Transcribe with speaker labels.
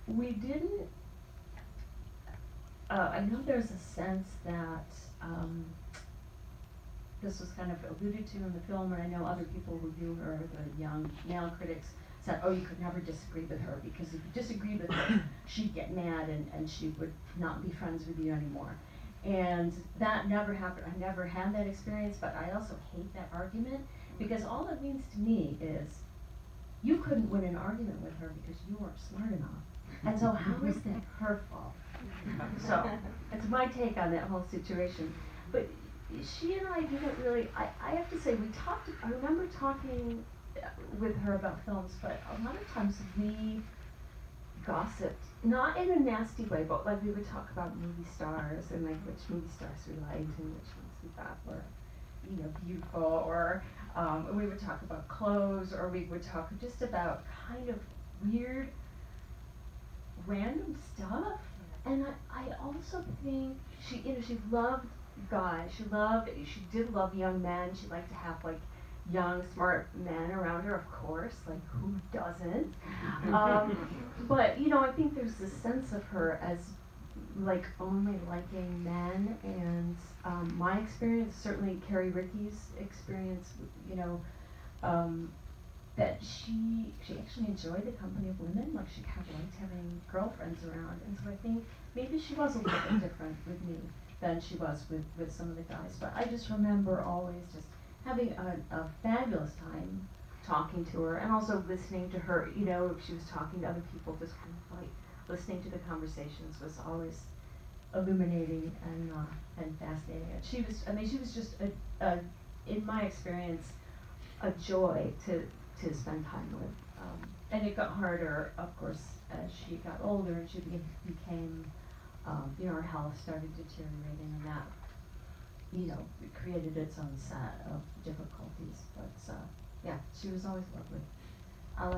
Speaker 1: We didn't, I know there's a sense that, this was kind of alluded to in the film, and I know other people who knew her, the young male critics, said, oh, you could never disagree with her, because if you disagreed with her, she'd get mad and she would not be friends with you anymore. And that never happened. I never had that experience, but I also hate that argument, because all it means to me is you couldn't win an argument with her because you weren't smart enough. And so how is that her fault? So that's my take on that whole situation. But she and I didn't really, I have to say, I remember talking with her about films, but a lot of times we gossiped, not in a nasty way, but like we would talk about movie stars and like which movie stars we liked and which ones we thought were, beautiful, or we would talk about clothes, or we would talk just about kind of weird, random stuff. And I also think she loved guys. She did love young men. She liked to have like young, smart men around her, of course, like who doesn't? But I think there's this sense of her as like only liking men, and my experience, certainly Carrie Ricky's experience, you know, um, that she actually enjoyed the company of women, like she kind of liked having girlfriends around, and so I think maybe she was a little bit different with me than she was with some of the guys, but I just remember always just having a fabulous time talking to her, and also listening to her, if she was talking to other people, just kind of like listening to the conversations was always illuminating and fascinating. And she was just in my experience, a joy to spend time with. And it got harder, of course, as she got older and she became, her health started deteriorating, and that, it created its own set of difficulties. But yeah, she was always lovely. I'll